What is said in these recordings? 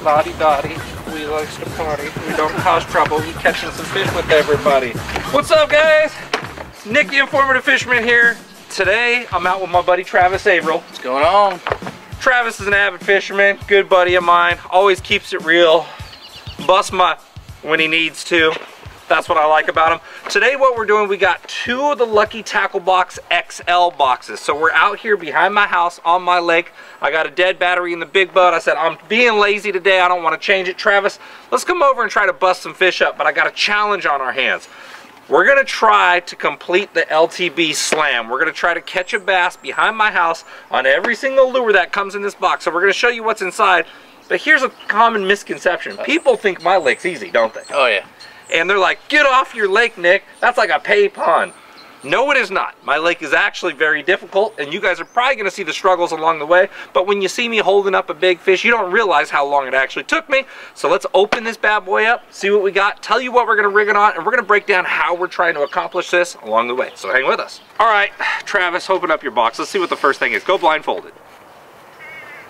La-di-da-di, we likes to party. We don't cause trouble, we catching some fish with everybody. What's up, guys? Nick the Informative Fisherman here. Today, I'm out with my buddy Travis Averill. What's going on? Travis is an avid fisherman, good buddy of mine, always keeps it real, busts my when he needs to. That's what I like about him. Today what we're doing, we got 2 of the Lucky Tackle Box XL boxes. So we're out here behind my house on my lake. I got a dead battery in the big boat. I said, I'm being lazy today, I don't want to change it. Travis, let's come over and try to bust some fish up, but I got a challenge on our hands. We're gonna try to complete the LTB slam. We're gonna try to catch a bass behind my house on every single lure that comes in this box. So we're gonna show you what's inside. But here's a common misconception. People think my lake's easy, don't they? Oh yeah. And they're like, get off your lake, Nick. That's like a pay pond. No, it is not. My lake is actually very difficult, and you guys are probably gonna see the struggles along the way, but when you see me holding up a big fish, you don't realize how long it actually took me. So let's open this bad boy up, see what we got, tell you what we're gonna rig it on, and we're gonna break down how we're trying to accomplish this along the way. So hang with us. All right, Travis, open up your box. Let's see what the first thing is. Go blindfolded.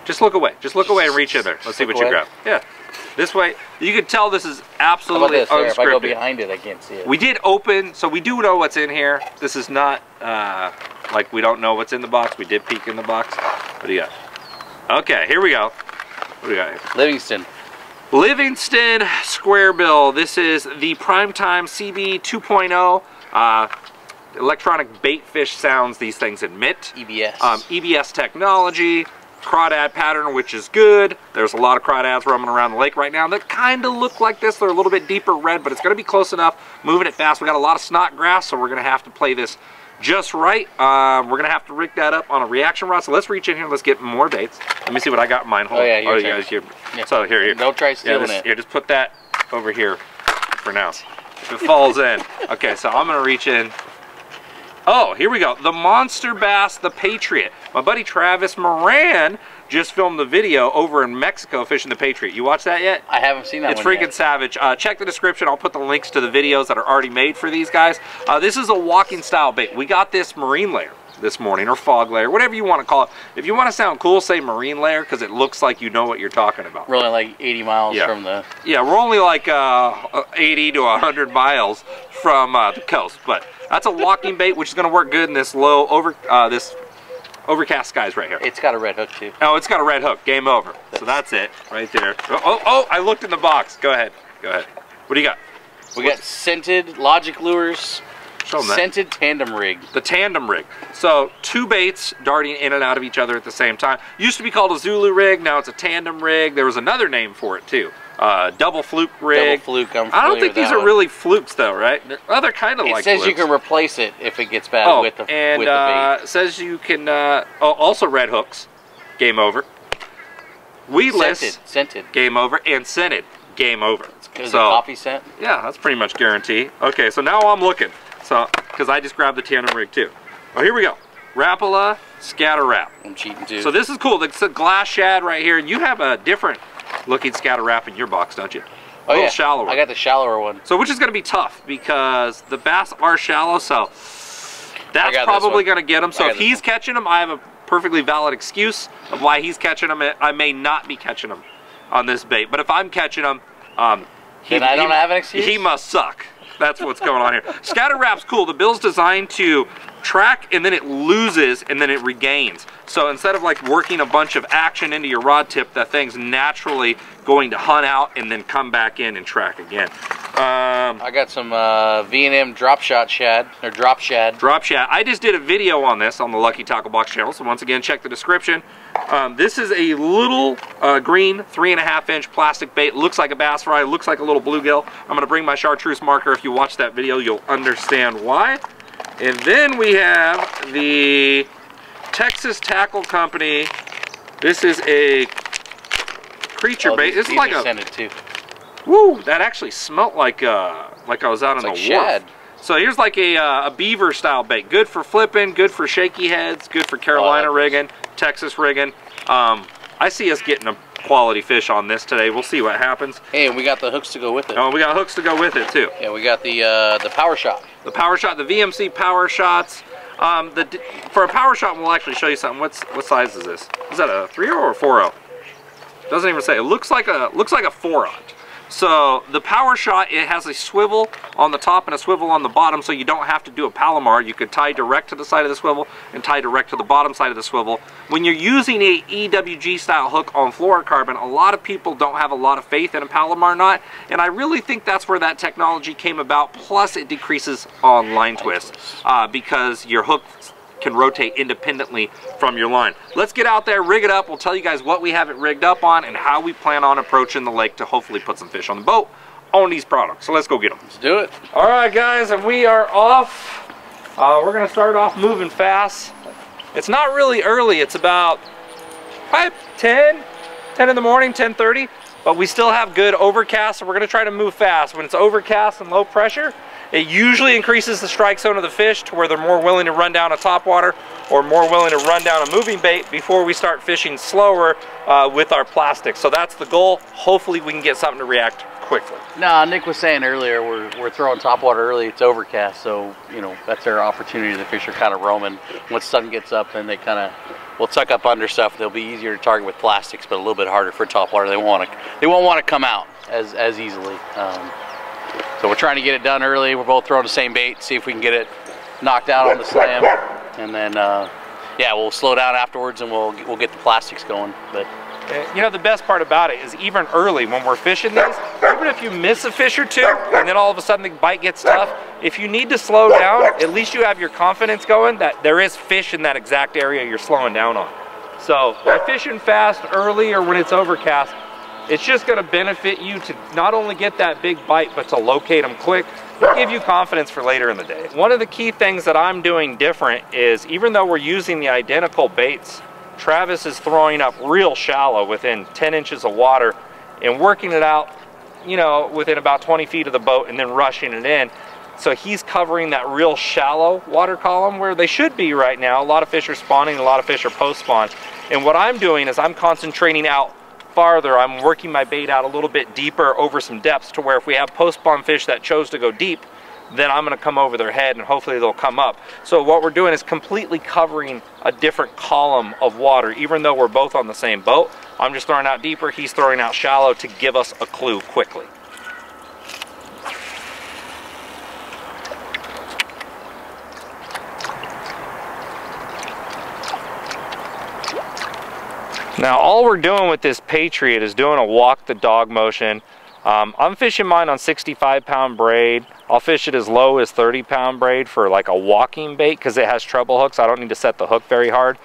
Just look away. Just look away and reach in there. Let's see what you grab. Yeah. This way, you can tell this is absolutely unscripted. If I go behind it, I can't see it. We did open, so we do know what's in here. This is not like we don't know what's in the box. We did peek in the box. What do you got? Okay, here we go. What do we got here? Livingston. Livingston Square Bill. This is the Primetime CB 2.0. Electronic bait fish sounds these things emit. EBS. EBS technology. Crawdad pattern, which is good. There's a lot of crawdads roaming around the lake right now that kind of look like this. They're a little bit deeper red, but it's going to be close enough. Moving it fast. We got a lot of snot grass, so we're going to have to play this just right. We're going to have to rig that up on a reaction rod. So let's reach in here. Let's get more baits. Let me see what I got in mine. Oh yeah, you guys here. Yeah. So here. Don't try stealing it. Here, just put that over here for now. If it falls in. Okay, so I'm going to reach in. Oh, here we go. The monster bass, the Patriot. My buddy Travis Moran just filmed the video over in Mexico fishing the Patriot. You watched that yet? I haven't seen that one yet. It's freaking savage. Check the description. I'll put the links to the videos that are already made for these guys. This is a walking style bait. We got this marine layer this morning, or fog layer, whatever you want to call it. If you want to sound cool, say marine layer, because it looks like you know what you're talking about. We're only like 80 miles from the... Yeah, we're only like 80 to 100 miles from the coast, but that's a walking bait, which is going to work good in this low this overcast skies right here. It's got a red hook too. Oh, it's got a red hook. Game over. So that's it right there. Oh! I looked in the box. Go ahead. What do you got? We got scented Logic lures. Show them that. Scented Tandem Rig. The Tandem Rig. So 2 baits darting in and out of each other at the same time. Used to be called a Zulu rig. Now it's a Tandem Rig. There was another name for it too. Double fluke rig. Double fluke. I don't think these are really flukes though, right? Oh, they're kind of like flukes. It says you can replace it if it gets bad with the bait. It says you can, also red hooks. Game over. Weedless. Scented. Game over. And scented. Game over. Because of coffee scent? Yeah, that's pretty much guaranteed. Okay, so now I'm looking. So, because I just grabbed the Tandem Rig too. Oh, here we go. Rapala Scatter Wrap. I'm cheating too. So this is cool. It's a glass shad right here, and you have a different looking scatter wrap in your box, don't you? Oh, yeah. Shallower. I got the shallower one. So which is going to be tough because the bass are shallow, so that's probably going to get them. So if he's catching them, I have a perfectly valid excuse of why he's catching them. I may not be catching them on this bait, but if I'm catching them, then I don't have an excuse? He must suck. That's what's going on here. Scatter wrap's cool. The bill's designed to track and then it loses and then it regains. So instead of like working a bunch of action into your rod tip, that thing's naturally going to hunt out and then come back in and track again. I got some V&M drop shad. Drop shad. I just did a video on this on the Lucky Tackle Box channel, so once again, check the description. This is a little green 3.5-inch plastic bait. Looks like a bass fry, looks like a little bluegill. I'm going to bring my chartreuse marker. If you watch that video, you'll understand why. And then we have the Texas Tackle Company. This is a creature bait. This is like a scented too. Woo! That actually smelt like I was out on the shad. wharf. So here's like a beaver style bait. Good for flipping, good for shaky heads, good for Carolina rigging, Texas rigging. I see us getting a quality fish on this today. We'll see what happens. Hey, and we got the hooks to go with it. Oh, we got hooks to go with it too. Yeah, we got the Power Shot. The Power Shot, the VMC Power Shots. For a Power Shot, we'll actually show you something. What size is this? Is that a 3.0 or a 4.0? doesn't even say. It looks like a 4-aught. So the Power Shot, it has a swivel on the top and a swivel on the bottom, so you don't have to do a Palomar. You could tie direct to the side of the swivel and tie direct to the bottom side of the swivel. When you're using a EWG style hook on fluorocarbon, a lot of people don't have a lot of faith in a Palomar knot, and I really think that's where that technology came about. Plus it decreases on line twist because your hook can rotate independently from your line. Let's get out there, rig it up. We'll tell you guys what we have it rigged up on and how we plan on approaching the lake to hopefully put some fish on the boat on these products. So let's go get them. Let's do it. All right, guys, and we are off. We're gonna start off moving fast. It's not really early. It's about 10 in the morning, 10:30, but we still have good overcast, so we're gonna try to move fast. When it's overcast and low pressure, it usually increases the strike zone of the fish to where they're more willing to run down a topwater or more willing to run down a moving bait before we start fishing slower with our plastic. So that's the goal. Hopefully we can get something to react quickly. No, Nick was saying earlier, we're throwing topwater early. It's overcast, so you know that's our opportunity. The fish are kind of roaming. Once the sun gets up, then they kind of will tuck up under stuff. They'll be easier to target with plastics, but a little bit harder for topwater. They won't want to come out as easily. So we're trying to get it done early. We're both throwing the same bait, see if we can get it knocked out on the slam, and then yeah, we'll slow down afterwards and we'll get the plastics going. But you know, the best part about it is even early when we're fishing these, even if you miss a fish or two and then all of a sudden the bite gets tough, if you need to slow down, at least you have your confidence going that there is fish in that exact area you're slowing down on. So by fishing fast early or when it's overcast, it's just going to benefit you to not only get that big bite, but to locate them quick and give you confidence for later in the day. One of the key things that I'm doing different is, even though we're using the identical baits, Travis is throwing up real shallow within 10 inches of water and working it out, you know, within about 20 feet of the boat and then rushing it in. So he's covering that real shallow water column where they should be right now. A lot of fish are spawning, a lot of fish are post-spawn. And what I'm doing is I'm concentrating out farther. I'm working my bait out a little bit deeper over some depths to where if we have post-spawn fish that chose to go deep, then I'm going to come over their head and hopefully they'll come up. So what we're doing is completely covering a different column of water. Even though we're both on the same boat, I'm just throwing out deeper, he's throwing out shallow to give us a clue quickly. Now all we're doing with this Patriot is doing a walk the dog motion. I'm fishing mine on 65-pound braid. I'll fish it as low as 30-pound braid for like a walking bait because it has treble hooks. I don't need to set the hook very hard,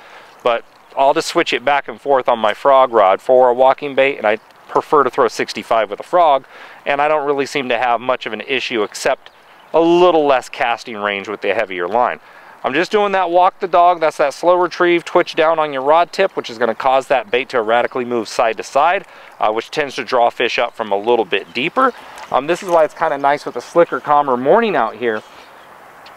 but I'll just switch it back and forth on my frog rod for a walking bait, and I prefer to throw 65 with a frog, and I don't really seem to have much of an issue except a little less casting range with the heavier line. I'm just doing that walk the dog. That's that slow retrieve, twitch down on your rod tip, which is going to cause that bait to erratically move side to side, which tends to draw fish up from a little bit deeper. This is why it's kind of nice with a slicker, calmer morning out here.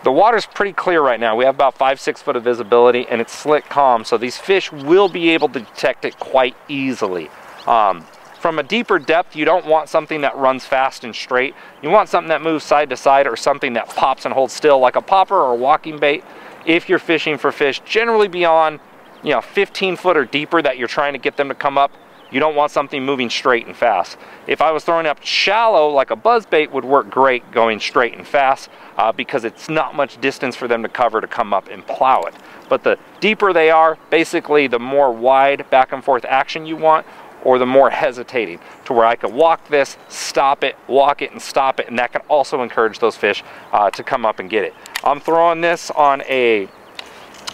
The water's pretty clear right now. We have about 5-6 foot of visibility and it's slick calm, so these fish will be able to detect it quite easily. From a deeper depth, you don't want something that runs fast and straight. You want something that moves side to side or something that pops and holds still, like a popper or a walking bait. If you're fishing for fish generally beyond, 15 foot or deeper that you're trying to get them to come up, you don't want something moving straight and fast. If I was throwing up shallow, like a buzz bait would work great going straight and fast because it's not much distance for them to cover to come up and plow it. But the deeper they are, basically the more wide back and forth action you want, or the more hesitating, to where I could walk this, stop it, walk it, and stop it, and that can also encourage those fish to come up and get it. I'm throwing this on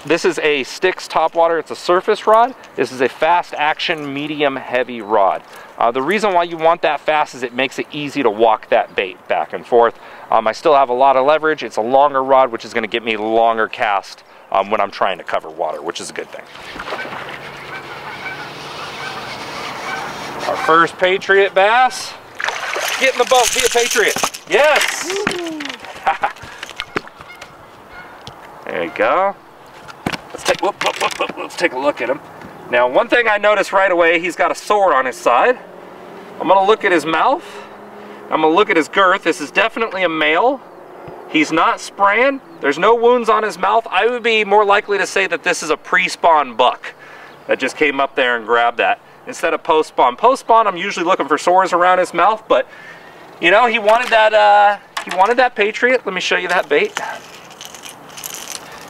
this is a Sticks topwater. It's a surface rod. This is a fast action, medium heavy rod. The reason why you want that fast is it makes it easy to walk that bait back and forth. I still have a lot of leverage. It's a longer rod, which is going to get me longer cast when I'm trying to cover water, which is a good thing. Our first Patriot bass. Get in the boat, be a Patriot. Yes! There you go. Let's take a look at him. Now, one thing I noticed right away, he's got a sword on his side. I'm gonna look at his mouth. I'm gonna look at his girth. This is definitely a male. He's not spraying. There's no wounds on his mouth. I would be more likely to say that this is a pre-spawn buck that just came up there and grabbed that. instead of post spawn. Post spawn, I'm usually looking for sores around his mouth, but you know, he wanted that Patriot. Let me show you that bait.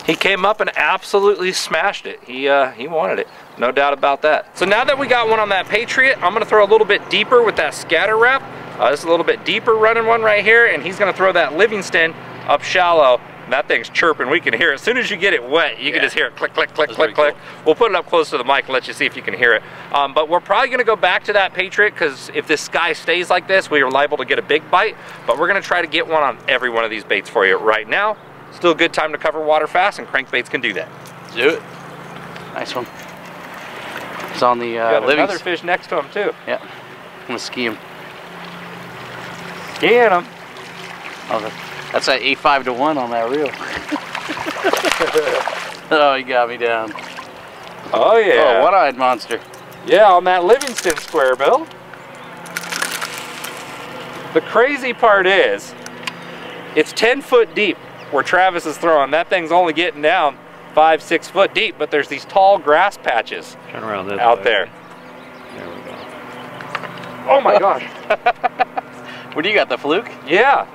He came up and absolutely smashed it. He wanted it, no doubt about that. So now that we got one on that Patriot, I'm gonna throw a little bit deeper with that scatter wrap. This is a little bit deeper running one right here, and he's gonna throw that Livingston up shallow. And that thing's chirping, we can hear it. As soon as you get it wet, you can just hear it click, click, click, click, click. Cool. We'll put it up close to the mic and let you see if you can hear it. But we're probably gonna go back to that Patriot, because if this sky stays like this, we are liable to get a big bite. But we're gonna try to get one on every one of these baits for you right now. Still a good time to cover water fast, and crankbaits can do that. Do it. Nice one. It's on the got another fish next to him too. Yeah. I'm gonna ski him. Skiing him. Oh, that's that 8.5 to 1 on that reel. Oh, you got me down. Oh yeah. Oh, one-eyed monster. Yeah, on that Livingston square bill. The crazy part is, it's 10 foot deep where Travis is throwing. That thing's only getting down 5-6 foot deep, but there's these tall grass patches out there. There we go. Oh my gosh. What do you got, the fluke? Yeah.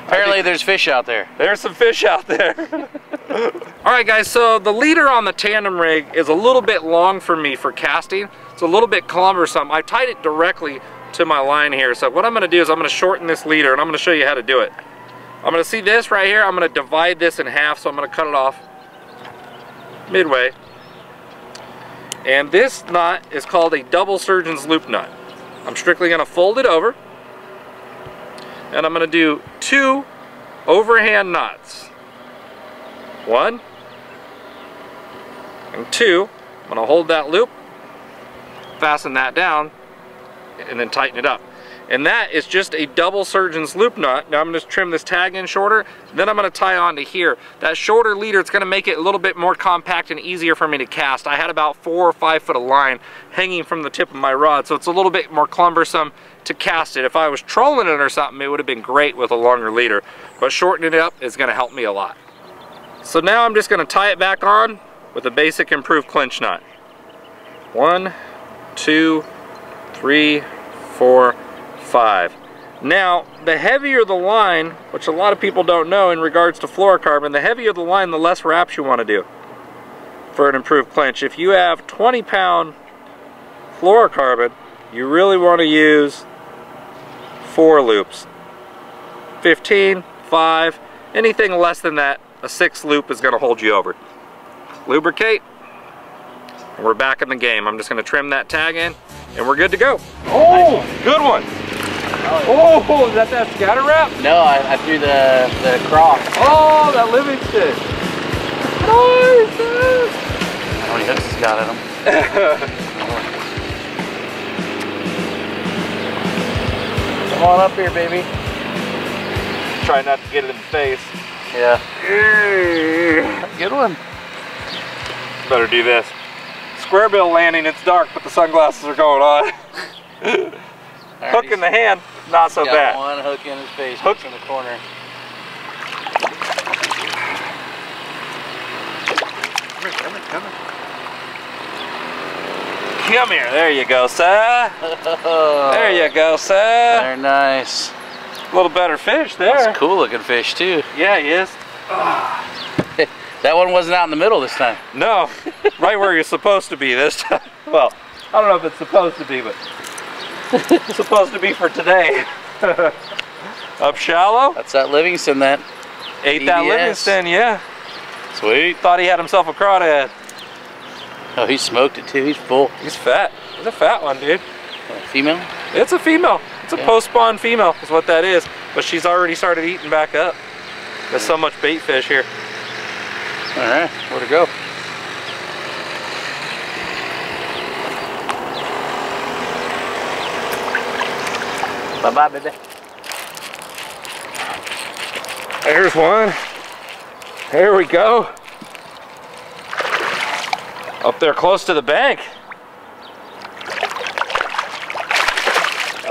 Apparently there's fish out there. There's some fish out there. All right guys, so the leader on the tandem rig is a little bit long for me for casting. It's a little bit cumbersome. I tied it directly to my line here. So what I'm gonna do is I'm gonna shorten this leader, and I'm gonna show you how to do it. I'm gonna see this right here, I'm gonna divide this in half, so I'm gonna cut it off midway. And this knot is called a double surgeon's loop knot. I'm strictly gonna fold it over, and I'm gonna do 2 overhand knots. 1 and 2. I'm gonna hold that loop, fasten that down, and then tighten it up. And that is just a double surgeon's loop knot. Now I'm gonna trim this tag in shorter, then I'm gonna tie on to here. That shorter leader, it's gonna make it a little bit more compact and easier for me to cast. I had about 4 or 5 foot of line hanging from the tip of my rod, so it's a little bit more cumbersome to cast it. If I was trolling it or something, it would have been great with a longer leader, but shortening it up is gonna help me a lot. So now I'm just gonna tie it back on with a basic improved clinch knot. 1, 2, 3, 4, 5. Now, the heavier the line, which a lot of people don't know in regards to fluorocarbon, the heavier the line, the less wraps you want to do for an improved clinch. If you have 20-pound fluorocarbon, you really want to use 4 loops. 15, 5, anything less than that, a 6 loop is going to hold you over. Lubricate, and we're back in the game. I'm just going to trim that tag in, and we're good to go. Oh, good one. Oh, is that scatter wrap? No, I threw the cross. Oh, that Livingston. Nice. How many hooks he's got in him? Come on up here, baby. Try not to get it in the face. Yeah. Good one. Better do this. Square bill landing, it's dark, but the sunglasses are going on. Right, hook in the hand, not so bad. One hook in his face, hook in the corner. Come here, there you go, sir. There you go, sir. Very nice. A little better fish there. That's a cool looking fish too. Yeah, he is. That one wasn't out in the middle this time. No, right where you're supposed to be this time. Well, I don't know if it's supposed to be, but it's supposed to be for today. Up shallow. That's that Livingston that. Ate that Livingston, yeah. Sweet. Thought he had himself a crawdad. Oh, he smoked it too. He's full. He's fat. He's a fat one, dude. Female? It's a female. It's a post-spawn female is what that is. But she's already started eating back up. There's so much bait fish here. All right, where to go? Bye-bye, baby. There's one. There we go. Up there close to the bank.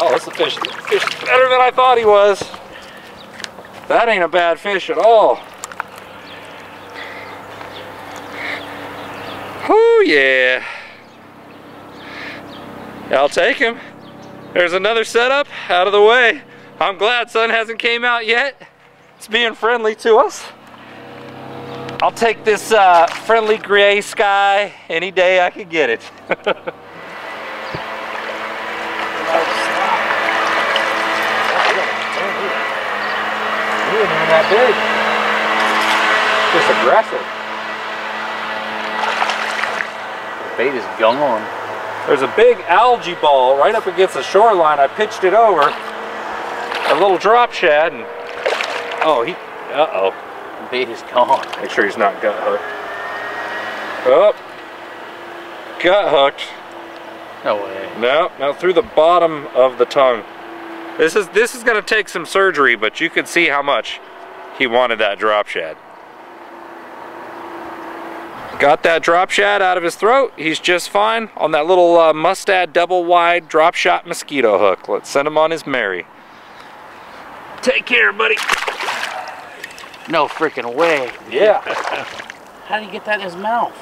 Oh, that's a fish. The fish is better than I thought he was. That ain't a bad fish at all. Oh yeah. I'll take him. There's another setup out of the way. I'm glad sun hasn't came out yet. It's being friendly to us. I'll take this friendly gray sky any day I could get it. He isn't even that big. Just aggressive. The bait is gone. There's a big algae ball right up against the shoreline. I pitched it over. A little drop shad and oh, uh-oh. The bait is gone. Make sure he's not gut hooked. Oh, gut hooked. No way. No, through the bottom of the tongue. This is gonna take some surgery, but you could see how much he wanted that drop shad. Got that drop shad out of his throat. He's just fine on that little Mustad double wide drop shot mosquito hook. Let's send him on his merry. Take care, buddy. No freaking way. Yeah. How did he get that in his mouth?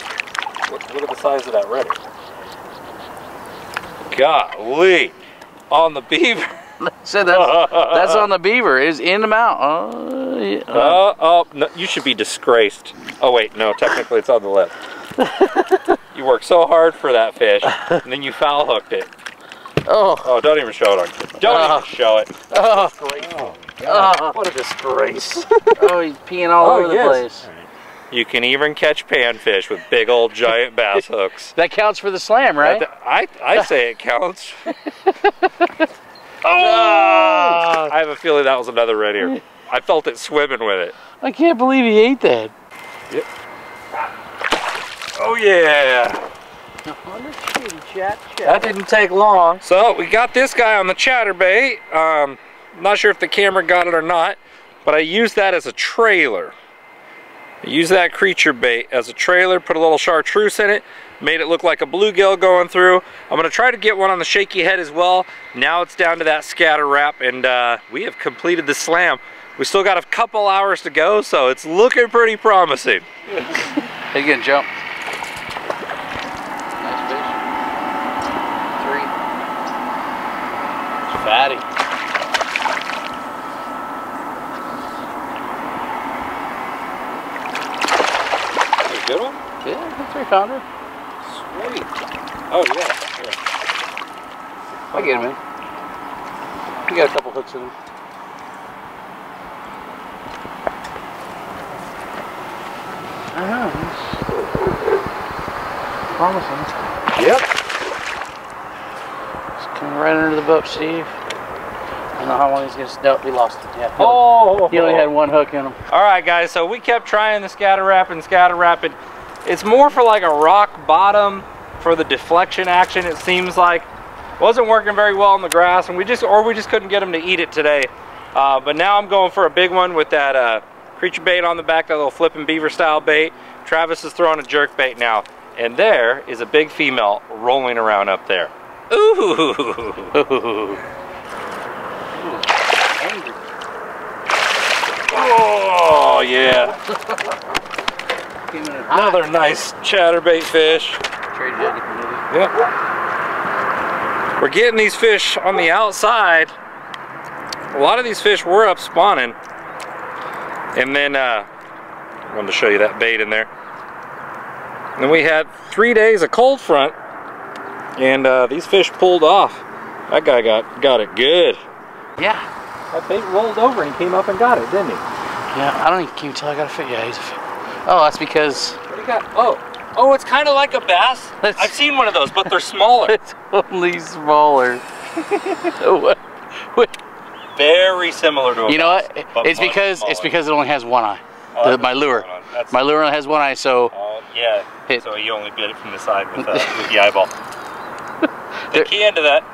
Look at the size of that redder. Golly. On the beaver. So that's on the beaver. Is in the mouth. Oh, yeah. Oh, no, you should be disgraced. Oh wait, no, technically it's on the lip. You worked so hard for that fish, and then you foul hooked it. Oh, don't even show it on. Don't even show it. Oh, what a disgrace. Oh, he's peeing all over the place. You can even catch panfish with big old giant bass hooks. That counts for the slam, right? I say it counts. Oh! I have a feeling that was another red ear. I felt it swimming with it. I can't believe he ate that. Yep. Oh yeah. That didn't take long. So we got this guy on the Chatterbait. I'm not sure if the camera got it or not, but I used that as a trailer. I used that creature bait as a trailer, put a little chartreuse in it, made it look like a bluegill going through. I'm gonna try to get one on the shaky head as well. Now it's down to that scatter wrap, and we have completed the slam. We still got a couple hours to go, so it's looking pretty promising. Hey, again, jump. Nice fish. 3. It's fatty. Good one? Yeah, that's 3-pounder. Sweet. Oh yeah. I get him in. You got a couple hooks in him. Promising. Yep. Just coming right under the boat, Steve. I don't know how long he's gonna stay. We lost him. Yeah. He only had one hook in him. All right, guys. So we kept trying the scatter wrap and scatter wrap it. It's more for like a rock bottom for the deflection action. It seems like wasn't working very well on the grass, and we just couldn't get him to eat it today. But now I'm going for a big one with that creature bait on the back, that little flipping beaver style bait. Travis is throwing a jerk bait now, and there is a big female rolling around up there. Ooh. Oh yeah. Another nice chatterbait fish. Yep. We're getting these fish on the outside. A lot of these fish were up spawning. And then I wanted to show you that bait in there. And then we had 3 days of cold front, and these fish pulled off. That guy got it good. Yeah. That bait rolled over and came up and got it, didn't he? Yeah, I don't even, can you tell I got a fish? Yeah, he's a fish. Oh, that's because... What do you got? Oh, it's kind of like a bass. I've seen one of those, but they're smaller. It's only smaller. Very similar to a You know bass, what? It's because it only has one eye. My lure. My lure only has one eye, so... yeah, so you only get it from the side with the eyeball. The key end of that...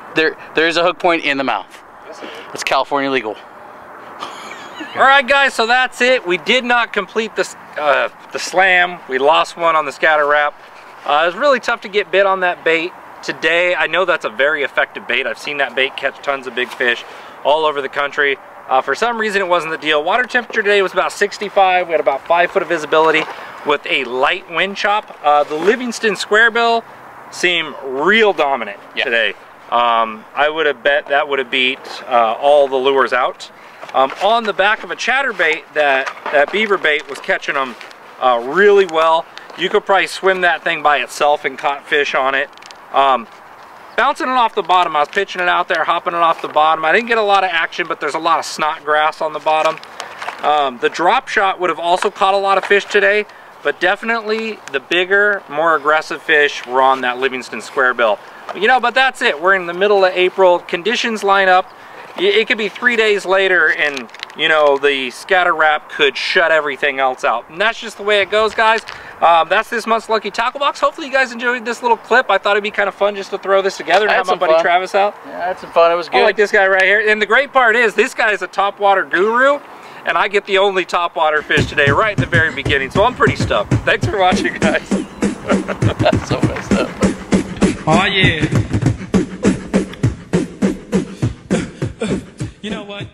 There's a hook point in the mouth. Yes, it is. It's California legal. Alright guys, so that's it. We did not complete the slam. We lost one on the scatter wrap. It was really tough to get bit on that bait today. I know that's a very effective bait. I've seen that bait catch tons of big fish all over the country. For some reason it wasn't the deal. Water temperature today was about 65. We had about 5 foot of visibility with a light wind chop. The Livingston squarebill seemed real dominant today. I would have bet that would have beat all the lures out. On the back of a chatterbait, that beaver bait was catching them really well. You could probably swim that thing by itself and caught fish on it. Bouncing it off the bottom, I was pitching it out there, hopping it off the bottom. I didn't get a lot of action, but there's a lot of snot grass on the bottom. The drop shot would have also caught a lot of fish today, but definitely the bigger, more aggressive fish were on that Livingston squarebill. You know, but that's it. We're in the middle of April. Conditions line up. It could be 3 days later and, you know, the scatter wrap could shut everything else out. And that's just the way it goes, guys. That's this month's Lucky Tackle Box. Hopefully you guys enjoyed this little clip. I thought it'd be kind of fun just to throw this together and have my buddy Travis out. Yeah, I had some fun. It was good. I like this guy right here. And the great part is, this guy is a topwater guru, and I get the only topwater fish today right in the very beginning. So I'm pretty stoked. Thanks for watching, guys. That's so messed up. Oh, yeah. You know what?